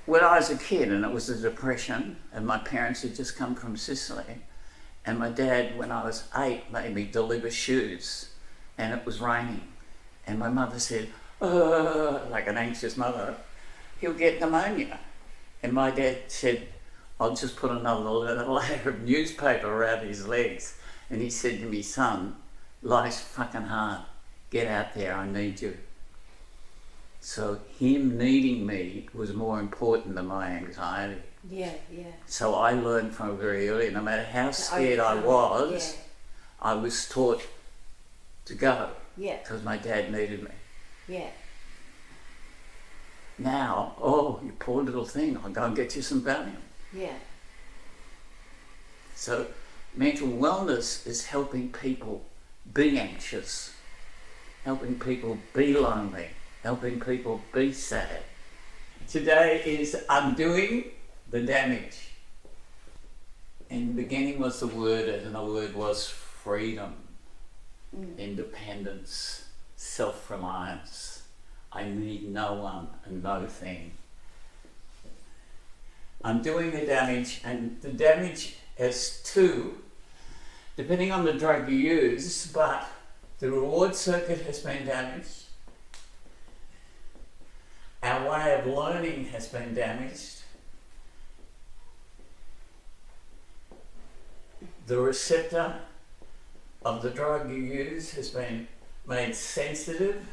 when I was a kid, and it was the Depression, and my parents had just come from Sicily, and my dad, when I was 8, made me deliver shoes, and it was raining, and my mother said, like an anxious mother, he'll get pneumonia. And my dad said, I'll just put another layer of newspaper around his legs. And he said to me, son, life's fucking hard. Get out there, I need you. So him needing me was more important than my anxiety. Yeah. So I learned from very early, no matter how scared I was, I was taught to go. Yeah. Because my dad needed me. Yeah. Now, oh, you poor little thing, I'll go and get you some Valium. Yeah. So mental wellness is helping people be anxious, helping people be lonely, helping people be sad. Today is undoing the damage. In the beginning was the word, and the word was freedom, independence, self-reliance. I need no one and no thing. Undoing the damage, and the damage has two, depending on the drug you use, but the reward circuit has been damaged. Our way of learning has been damaged. The receptor of the drug you use has been made sensitive.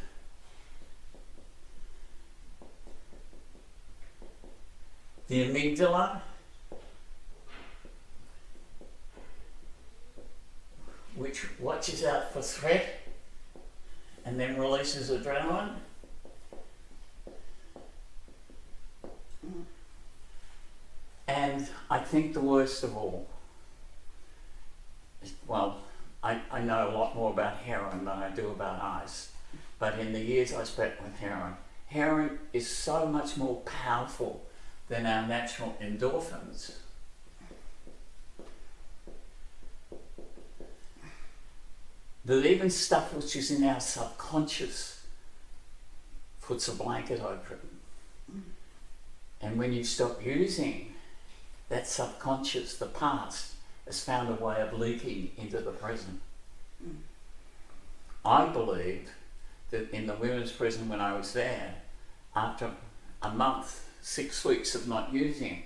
The amygdala, which watches out for threat and then releases adrenaline. And I think the worst of all, well, I know a lot more about heroin than I do about ice, but in the years I spent with heroin is so much more powerful than our natural endorphins. That even stuff which is in our subconscious puts a blanket over it. And when you stop using, that subconscious, the past, has found a way of leaking into the present. I believe that in the women's prison when I was there, after a month, 6 weeks of not using,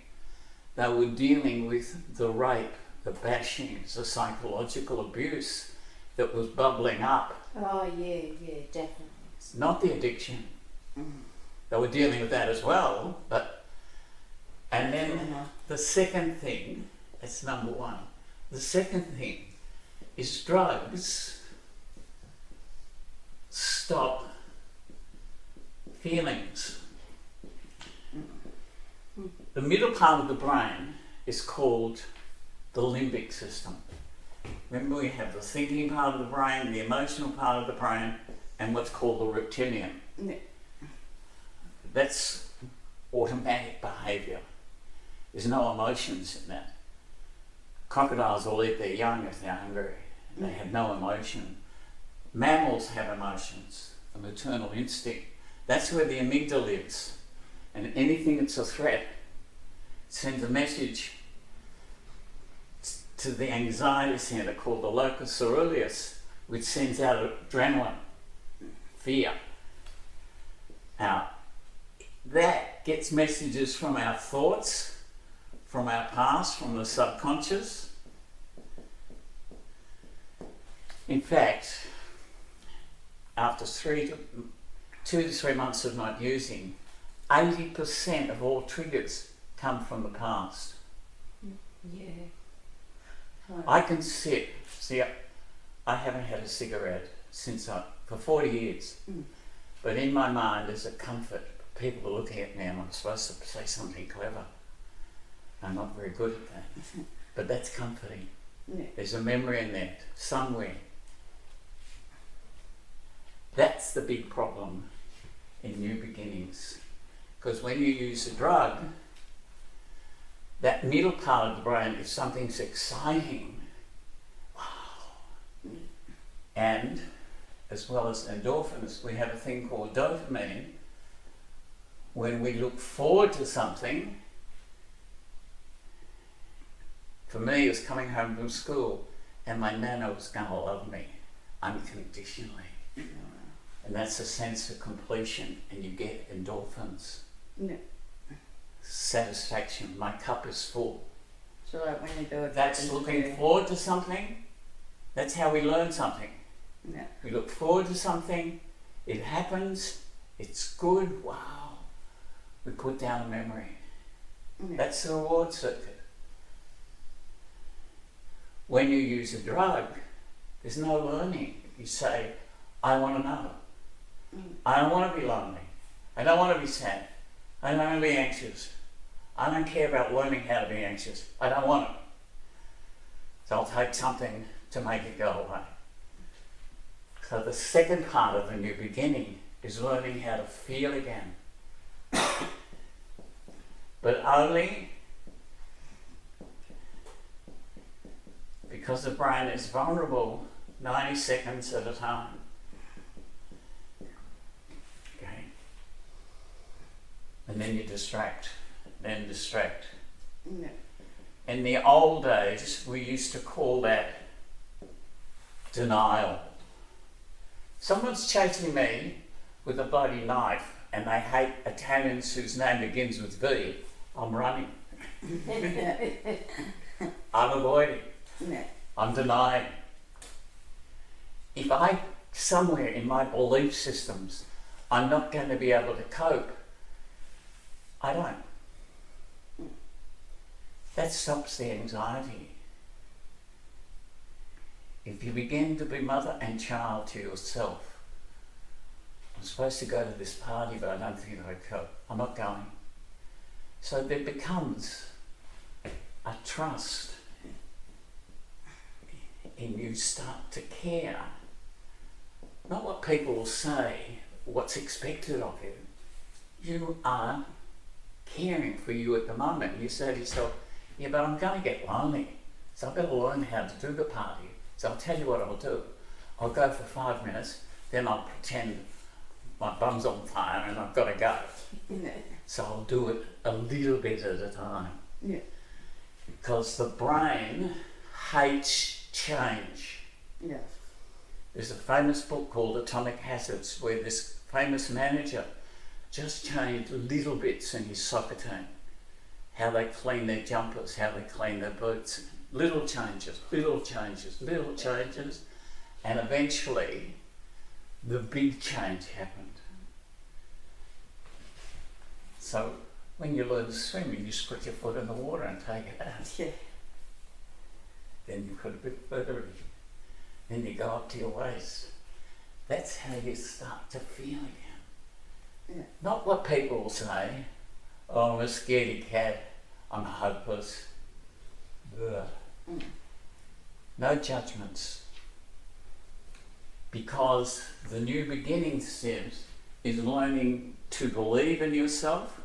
they were dealing with the rape, the bashings, the psychological abuse that was bubbling up. Oh yeah, definitely. Not the addiction. They were dealing with that as well, but and then the second thing, that's number one. The second thing is drugs stop feelings. The middle part of the brain is called the limbic system. Remember, we have the thinking part of the brain, the emotional part of the brain, and what's called the reptilian. Yeah. That's automatic behaviour. There's no emotions in that. Crocodiles will eat their young if they're hungry. They have no emotion. Mammals have emotions, a maternal instinct. That's where the amygdala lives. And anything that's a threat sends a message to the anxiety center called the locus coeruleus, which sends out adrenaline, fear. Now, that gets messages from our thoughts, from our past, from the subconscious. In fact, after 2 to 3 months of not using, 80% of all triggers come from the past. Yeah. I can see, I haven't had a cigarette for 40 years, but in my mind there's a comfort. People are looking at me and I'm supposed to say something clever. I'm not very good at that, but that's comforting. Yeah. There's a memory in there somewhere. That's the big problem in new beginnings, because when you use a drug, that middle part of the brain, if something's exciting, wow. And as well as endorphins, we have a thing called dopamine, When we look forward to something, for me, it was coming home from school and my nana was going to love me unconditionally. And that's a sense of completion, and you get endorphins. Yeah. Satisfaction. My cup is full. So like when you do it. That's looking forward to something. That's how we learn something. Yeah. We look forward to something, it happens, it's good, wow. We put down a memory. Yeah. That's the reward circuit. When you use a drug, there's no learning. You say, I want to know. I don't want to be lonely. I don't want to be sad. I don't want to be anxious. I don't care about learning how to be anxious. I don't want it. So I'll take something to make it go away. So the second part of the new beginning is learning how to feel again. But only because the brain is vulnerable 90 seconds at a time. Okay? And then you distract, then distract. Yeah. In the old days, we used to call that denial. Someone's chasing me with a bloody knife and they hate Italians whose name begins with V. I'm running. I'm avoiding. Yeah. I'm denying. If I, somewhere in my belief systems, I'm not going to be able to cope, I don't. That stops the anxiety. If you begin to be mother and child to yourself, I'm supposed to go to this party, but I don't think I cope. I'm not going. So there becomes a trust, and you start to care. Not what people will say, what's expected of you. You are caring for you at the moment. You say to yourself, yeah, but I'm going to get lonely, so I've got to learn how to do the party. So I'll tell you what I'll do. I'll go for 5 minutes, then I'll pretend my bum's on fire and I've got to go. Yeah. So I'll do it a little bit at a time. Yeah. Because the brain hates change. Yeah. There's a famous book called Atomic Habits where this famous manager just changed little bits in his soccer team. How they clean their jumpers, how they clean their boots. Little changes, little changes, little changes. And eventually, the big change happened. So, when you learn to swim, you just put your foot in the water and take it out. Yeah. Then you put a bit further in. Then you go up to your waist. That's how you start to feel again. Yeah. Not what people will say, oh, I'm a scaredy cat, I'm hopeless. Ugh. No judgments. Because the new beginning steps is learning to believe in yourself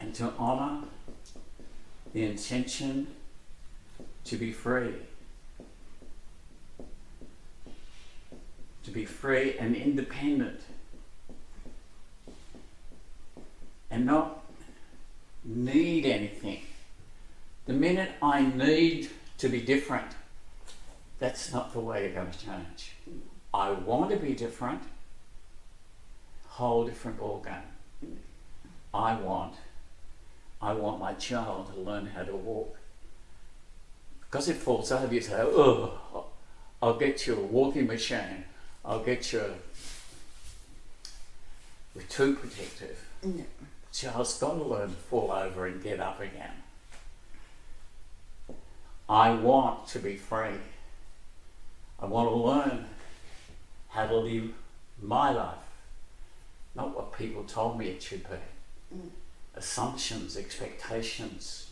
and to honour the intention to be free. To be free and independent. And not need anything. The minute I need to be different, that's not the way you're going to change. I want to be different, whole different ballgame. I want my child to learn how to walk. Because it falls over, you say, oh, I'll get you a walking machine. I'll get you we're too protective. Yeah. Child's got to learn to fall over and get up again. I want to be free. I want to learn how to live my life, not what people told me it should be. Assumptions, expectations,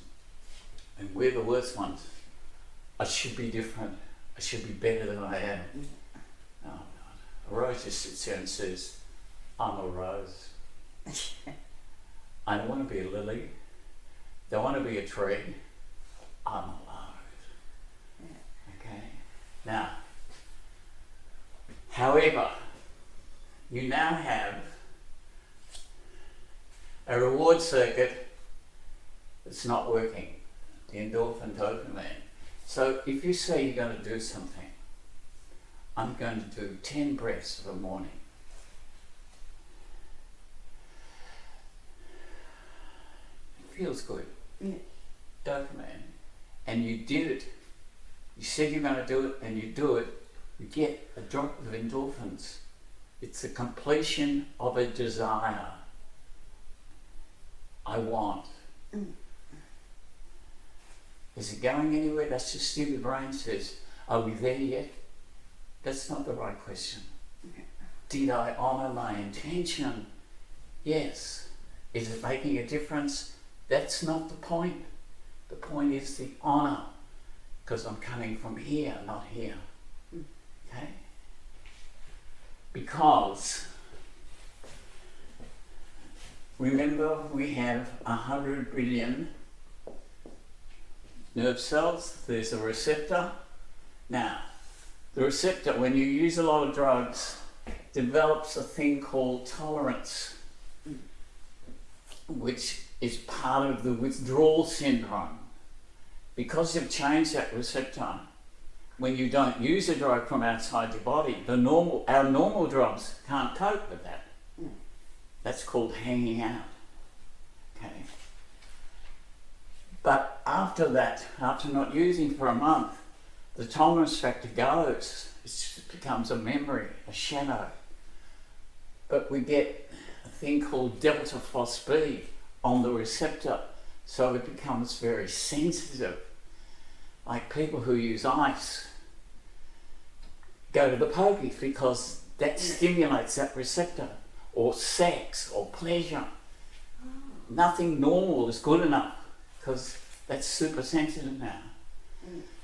and we're the worst ones. I should be different. I should be better than I am. Oh God. A rose just sits there and says, I'm a rose. I don't want to be a lily. Don't want to be a tree. I'm a rose. Okay? Now, however, you now have a reward circuit that's not working, the endorphin dopamine. So if you say you're going to do something, I'm going to do 10 breaths for the morning. It feels good. Yeah. Dopamine. And you did it. You said you're going to do it and you do it. You get a drop of endorphins. It's the completion of a desire. I want. Is it going anywhere? That's your stupid brain says, are we there yet? That's not the right question. Did I honour my intention? Yes. Is it making a difference? That's not the point. The point is the honour, because I'm coming from here, not here. Okay? Because remember, we have 100 billion nerve cells. There's a receptor. Now, the receptor, when you use a lot of drugs, develops a thing called tolerance, which is part of the withdrawal syndrome. Because you've changed that receptor, when you don't use a drug from outside your body, our normal drugs can't cope with that. That's called hanging out. Okay. But after that, after not using for a month, the tolerance factor goes. It just becomes a memory, a shadow. But we get a thing called delta phosphate on the receptor, so it becomes very sensitive. Like people who use ice go to the pokies because that stimulates that receptor, or sex, or pleasure. Nothing normal is good enough because that's super sensitive now.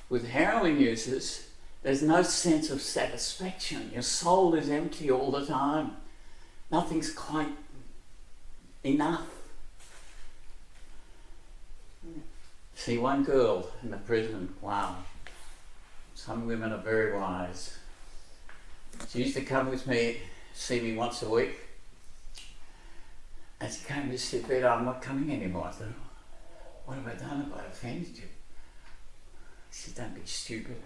With heroin users, there's no sense of satisfaction. Your soul is empty all the time. Nothing's quite enough. See, one girl in the prison, wow, some women are very wise. She used to come with me, see me once a week, and she came to say, Vito, I'm not coming anymore. I thought, what have I done? Have I offended you? She said, don't be stupid.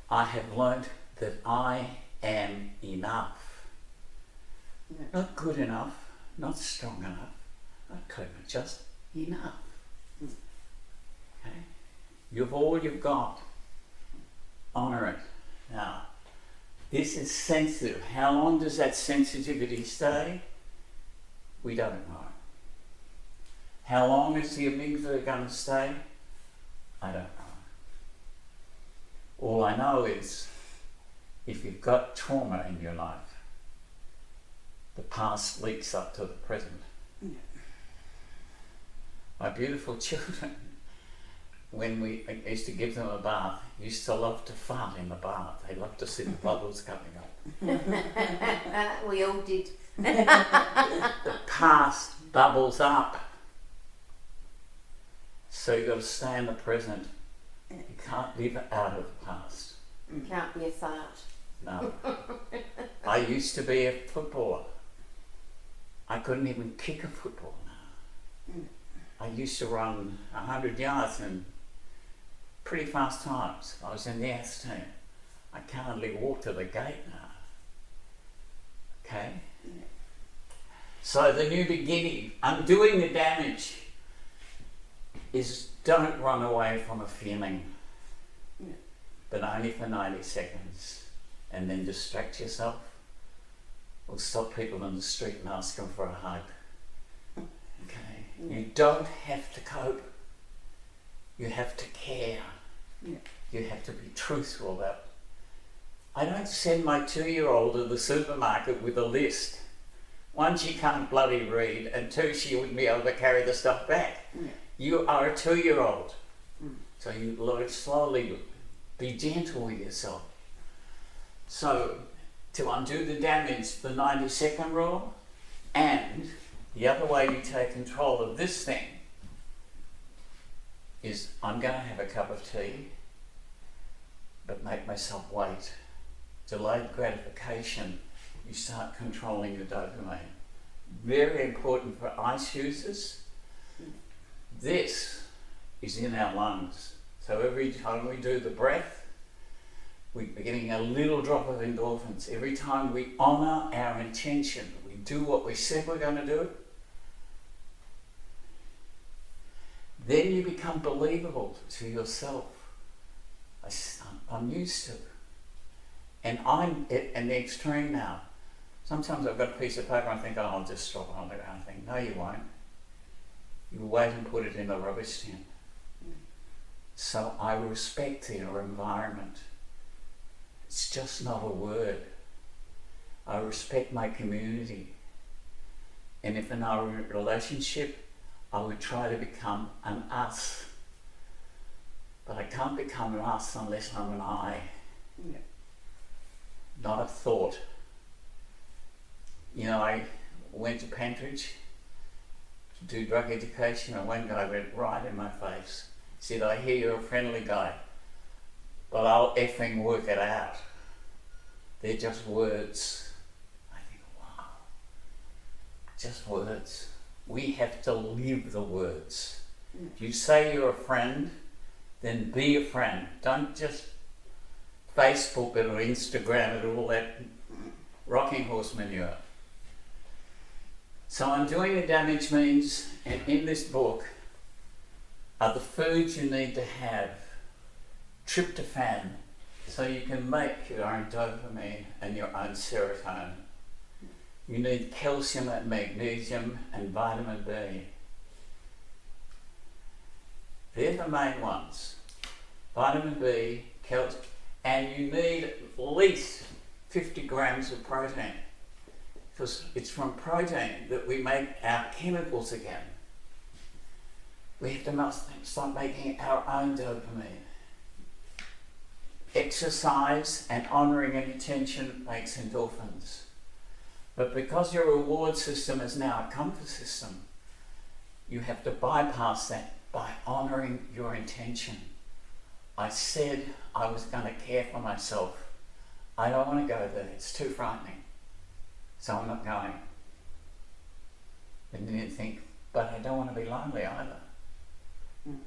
I have learnt that I am enough. Not good enough, not strong enough, not clever, just enough. Okay? You've all you've got. Honour it. Now, this is sensitive. How long does that sensitivity stay? We don't know. How long is the amygdala going to stay? I don't know. All I know is, if you've got trauma in your life, the past leaks up to the present. My beautiful children, when we used to give them a bath, used to love to fart in the bath. They loved to see the bubbles coming up. We all did. The past bubbles up. So you've got to stay in the present. You can't live out of the past. You can't be a fart. No. I used to be a footballer. I couldn't even kick a football now. I used to run 100 yards in pretty fast times. I was in the S team. I can't hardly walk to the gate now. Okay? So the new beginning, undoing the damage, is don't run away from a feeling, but only for 90 seconds, and then distract yourself, or stop people in the street and ask them for a hug. Okay? You don't have to cope. You have to care. You have to be truthful about it. I don't send my 2-year-old to the supermarket with a list. One, she can't bloody read, and two, she wouldn't be able to carry the stuff back. You are a 2-year-old. So you learn slowly, be gentle with yourself. So to undo the damage, the 90-second rule, and the other way you take control of this thing is, I'm going to have a cup of tea, but make myself wait. Delayed gratification you start controlling your dopamine. Very important for ice users. This is in our lungs. So every time we do the breath, we're getting a little drop of endorphins. Every time we honour our intention, we do what we said we're going to do, then you become believable to yourself. I'm used to it. And I'm at the extreme now. Sometimes I've got a piece of paper and I think, oh, I'll just drop it on the ground. I think, no, you won't. You wait and put it in the rubbish tin. So I respect your environment. It's just not a word. I respect my community. And if in our relationship, I would try to become an us. But I can't become an us unless I'm an I. Yeah. Not a thought. You know, I went to Pentridge to do drug education, and one guy went right in my face. He said, I hear you're a friendly guy, but I'll effing work it out. They're just words. I think, wow, just words. We have to live the words. If you say you're a friend, then be a friend. Don't just Facebook it or Instagram it or all that rocking horse manure. So undoing the damage means, and in this book, are the foods you need to have. Tryptophan, so you can make your own dopamine and your own serotonin. You need calcium and magnesium and vitamin B. They're the main ones. Vitamin B, calcium, and you need at least 50 grams of protein, because it's from protein that we make our chemicals again. We have to start making our own dopamine. Exercise and honouring an intention makes endorphins. But because your reward system is now a comfort system, you have to bypass that by honouring your intention. I said I was going to care for myself. I don't want to go there, it's too frightening. So I'm not going. And then you think, but I don't want to be lonely either.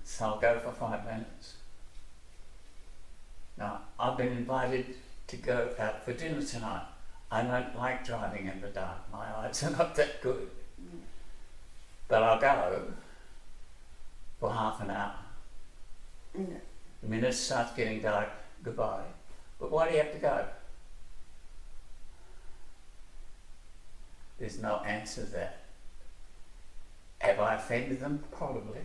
So I'll go for 5 minutes. Now, I've been invited to go out for dinner tonight. I don't like driving in the dark. My eyes are not that good. But I'll go for half an hour. The minute it starts getting dark, goodbye. But why do you have to go? There's no answer to that. Have I offended them? Probably.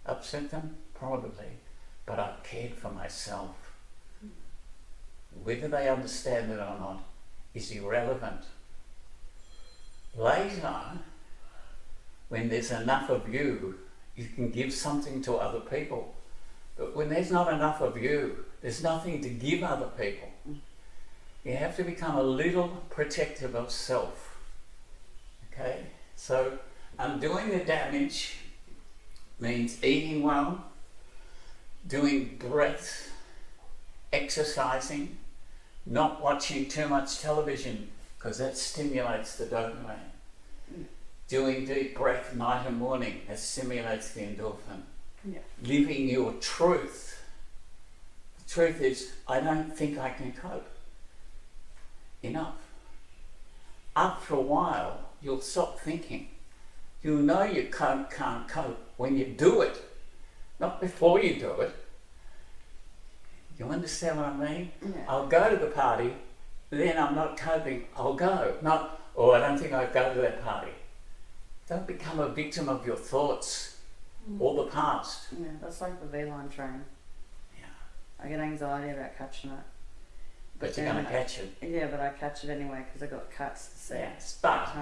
Upset them? Probably. But I've cared for myself. Whether they understand it or not is irrelevant. Later, when there's enough of you, you can give something to other people. But when there's not enough of you, there's nothing to give other people. You have to become a little protective of self. Okay? So, undoing the damage means eating well, doing breaths, exercising, not watching too much television because that stimulates the dopamine. Doing deep breath night and morning, that stimulates the endorphin. Living your truth. The truth is, I don't think I can cope. Enough. After a while, you'll stop thinking. You'll know you can't cope when you do it, not before you do it. You understand what I mean? I'll go to the party, then I'm not coping, I'll go. Not, oh, I don't think I'll go to that party. Don't become a victim of your thoughts or the past. Yeah, that's like the V-line train. Yeah. I get anxiety about catching it. But you're going to catch it. Yeah, but I catch it anyway because I got cuts to see. Yes, but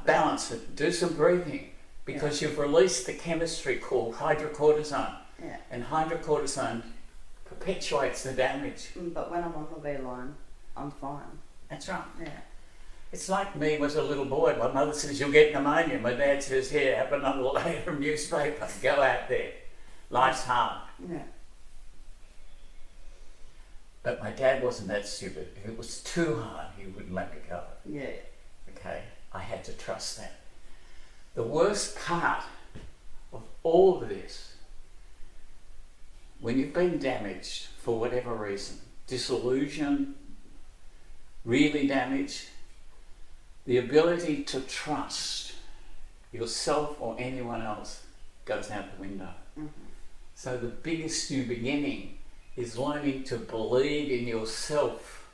balance it. Do some breathing because you've released the chemistry called hydrocortisone. Yeah. And hydrocortisone perpetuates the damage. But when I'm on the V-line, I'm fine. That's right. Yeah. It's like me as a little boy. My mother says, you'll get pneumonia. My dad says, here, have another layer of newspaper. Go out there. Life's hard. Yeah. But my dad wasn't that stupid. If it was too hard, he wouldn't let me go. Yeah. Okay? I had to trust that. The worst part of all of this, when you've been damaged for whatever reason, disillusioned, really damaged, the ability to trust yourself or anyone else goes out the window. Mm-hmm. So the biggest new beginning is learning to believe in yourself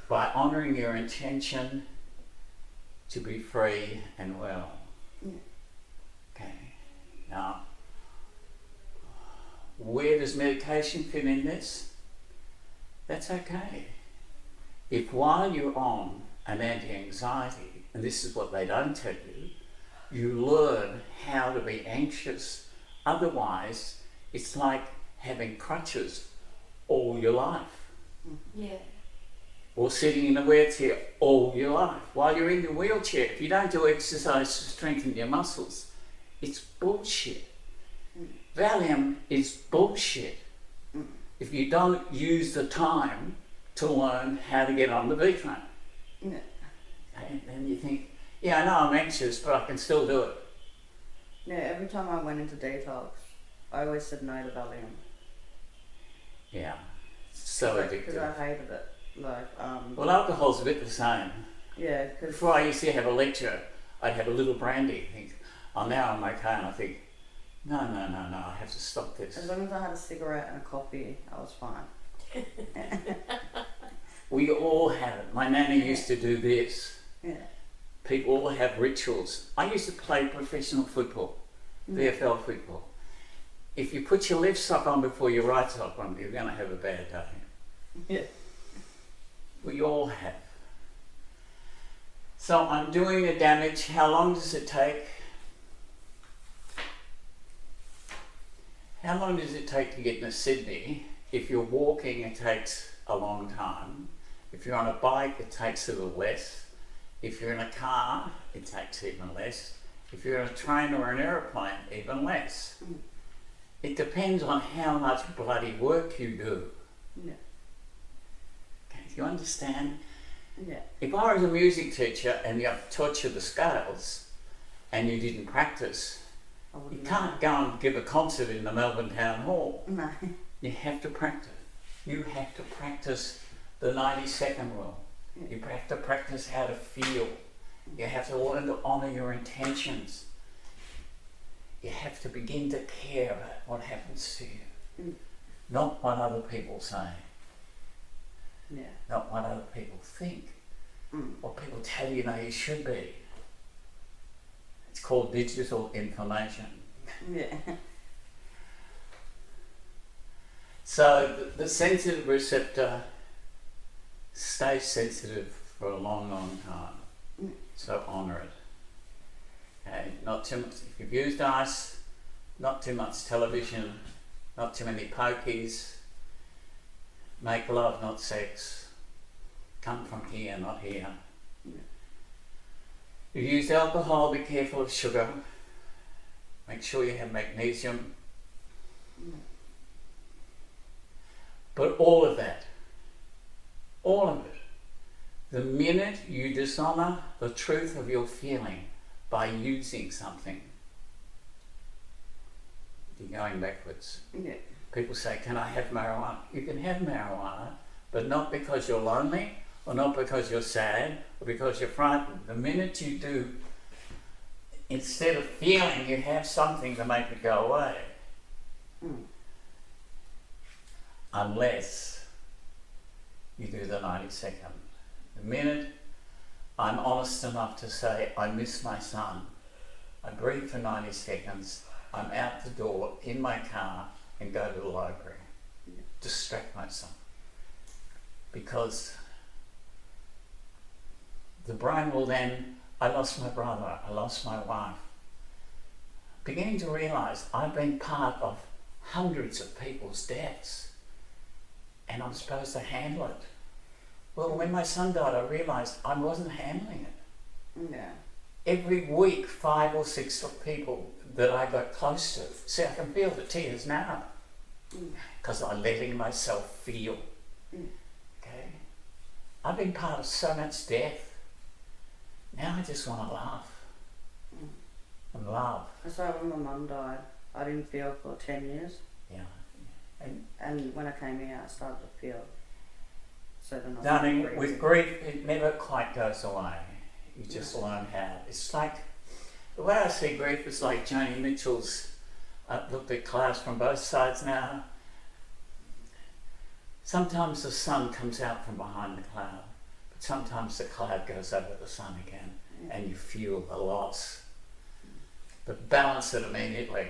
by honouring your intention to be free and well. Yeah. Okay. Now, where does medication fit in this? That's okay. If while you're on an anti-anxiety, and this is what they don't tell you, you learn how to be anxious. Otherwise, it's like having crutches all your life. Yeah. Or sitting in a wheelchair all your life. While you're in the wheelchair, if you don't do exercise to strengthen your muscles, it's bullshit. Valium is bullshit. If you don't use the time to learn how to get on the Vito. Yeah. And then you think, yeah, I know I'm anxious, but I can still do it. Yeah, every time I went into detox, I always said no to Valium. Yeah, so Because I addictive. hated it. Like, Well, alcohol's a bit the same. yeah, because Before I used to have a lecture, I'd have a little brandy. Think, oh, now I'm okay, and I think, no, I have to stop as this. long as I had a cigarette and a coffee, I was fine. We all have it. My nanny used to do this. Yeah. People all have rituals. I used to play professional football, VFL football. If you put your left sock on before your right sock on, you're going to have a bad day. Yeah. We all have. So I'm doing the damage. How long does it take? How long does it take to get into Sydney? If you're walking, it takes a long time. If you're on a bike, it takes a little less. If you're in a car, it takes even less. If you're in a train or an aeroplane, even less. It depends on how much bloody work you do. Yeah. Okay, do you understand? Yeah. If I was a music teacher and you taught you the scales and you didn't practice, I you wouldn't can't go and give a concert in the Melbourne Town Hall. know. No. You have to practice. You have to practice the 90-second rule. You have to practice how to feel. You have to learn to honour your intentions. You have to begin to care about what happens to you. Not what other people say. Yeah. Not what other people think. What people tell you you should be. It's called digital information. Yeah. So the sensitive receptor stays sensitive for a long time. So honour it. Okay, not too much. If you've used ice, not too much television, not too many pokies. Make love, not sex. Come from here, not here. You use alcohol, be careful of sugar. Make sure you have magnesium. But all of that, all of it, the minute you dishonour the truth of your feeling by using something, you're going backwards. Yeah. People say, can I have marijuana? You can have marijuana, but not because you're lonely, or not because you're sad, or because you're frightened. The minute you do, instead of feeling, you have something to make it go away. Unless you do the 90-second. The minute I'm honest enough to say, I miss my son, I breathe for 90 seconds, I'm out the door, in my car, and go to the library. Distract myself. Because the brain will then, I lost my brother, I lost my wife. Beginning to realise I've been part of hundreds of people's deaths and I'm supposed to handle it. Well, when my son died, I realised I wasn't handling it. Yeah. Every week, 5 or 6 of people that I got close to. See, I can feel the tears now. because I'm letting myself feel. Okay? I've been part of so much death. Now I just want to laugh and love. That's why when my mum died, I didn't feel for 10 years. Yeah. And when I came here, I started to feel. So then I Darling, started with grief, it never quite goes away. You just learn how. It's like, the way I see grief is like Joni Mitchell's, I've looked at clouds from both sides now. Sometimes the sun comes out from behind the cloud, but sometimes the cloud goes over the sun again, and you feel the loss. But balance it immediately.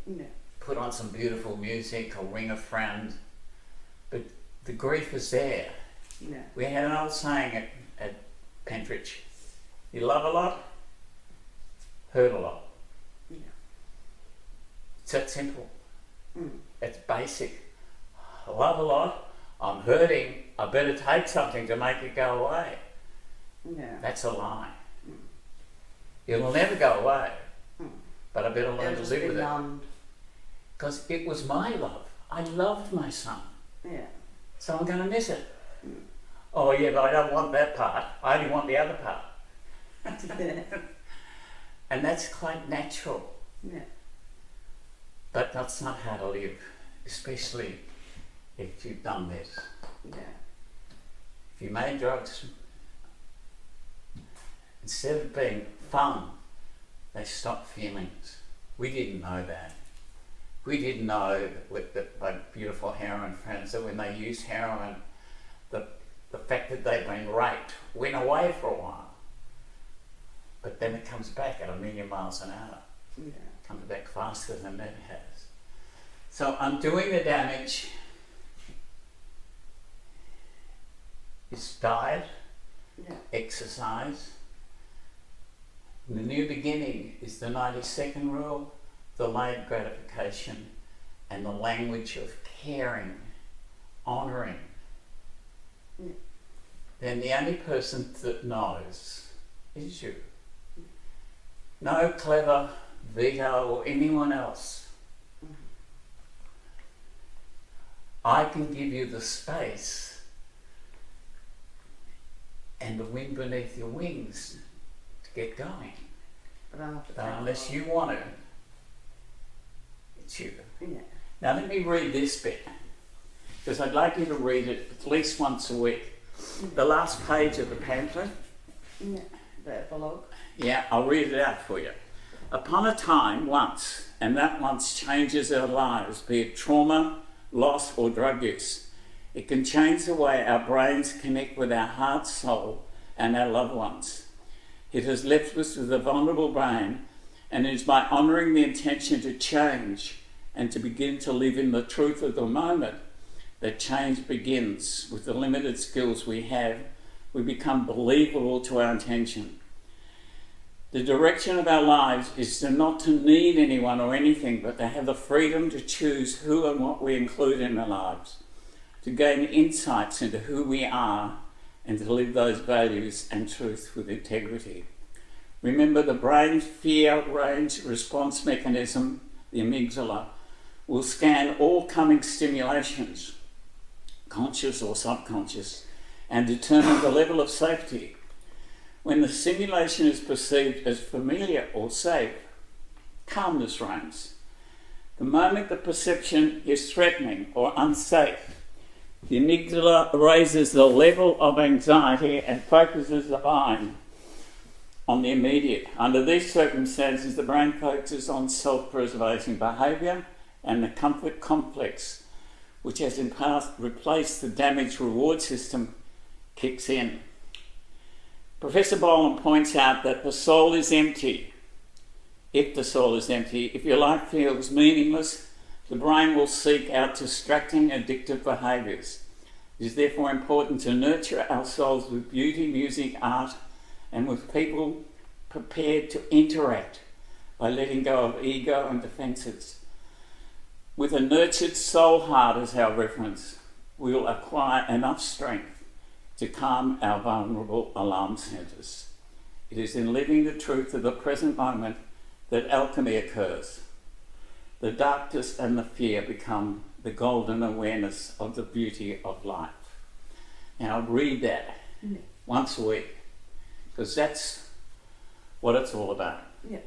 Yeah. Put on some beautiful music or ring a friend. But the grief is there. Yeah. We had an old saying at Pentridge, you love a lot, hurt a lot. Yeah. It's that simple. It's basic. I love a lot, I'm hurting, I better take something to make it go away. Yeah. That's a lie. It'll never go away, but I better learn to live with it. Because it was my love. I loved my son. Yeah. So I'm going to miss it. Oh yeah, but I don't want that part. I only want the other part. And that's quite natural. Yeah. But that's not how to live, especially if you've done this. Yeah. If you made drugs, instead of being fun, they stop feelings. We didn't know that. We didn't know that my beautiful heroin friends, that when they used heroin, the fact that they'd been raped went away for a while. But then it comes back at 1,000,000 miles an hour. Yeah. It comes back faster than it has. So undoing the damage is diet, exercise. The new beginning is the 90-second rule, delayed gratification, and the language of caring, honouring. Then the only person that knows is you. No clever Vito or anyone else. I can give you the space and the wind beneath your wings to get going. But unless you want it, it's you. Yeah. Now let me read this bit, because I'd like you to read it at least once a week. The last page of the pamphlet. Yeah. The epilogue. Yeah, I'll read it out for you. Upon a time, once, and that once changes our lives, be it trauma, loss or drug use. It can change the way our brains connect with our heart, soul and our loved ones. It has left us with a vulnerable brain, and it is by honouring the intention to change and to begin to live in the truth of the moment that change begins. With the limited skills we have, we become believable to our intention. The direction of our lives is not to need anyone or anything, but to have the freedom to choose who and what we include in our lives, to gain insights into who we are and to live those values and truth with integrity. Remember, the brain's fear range response mechanism, the amygdala, will scan all coming stimulations, conscious or subconscious, and determine the level of safety. When the stimulation is perceived as familiar or safe, calmness reigns. The moment the perception is threatening or unsafe, the amygdala raises the level of anxiety and focuses the mind on the immediate. Under these circumstances, the brain focuses on self-preservation behaviour, and the comfort complex, which has in part replaced the damaged reward system, kicks in. Professor Boland points out that the soul is empty. If the soul is empty, if your life feels meaningless, the brain will seek out distracting, addictive behaviours. It is therefore important to nurture our souls with beauty, music, art, and with people prepared to interact by letting go of ego and defences. With a nurtured soul heart as our reference, we will acquire enough strength to calm our vulnerable alarm centres. It is in living the truth of the present moment that alchemy occurs. The darkness and the fear become the golden awareness of the beauty of life. And I'd read that once a week, because that's what it's all about. Yeah.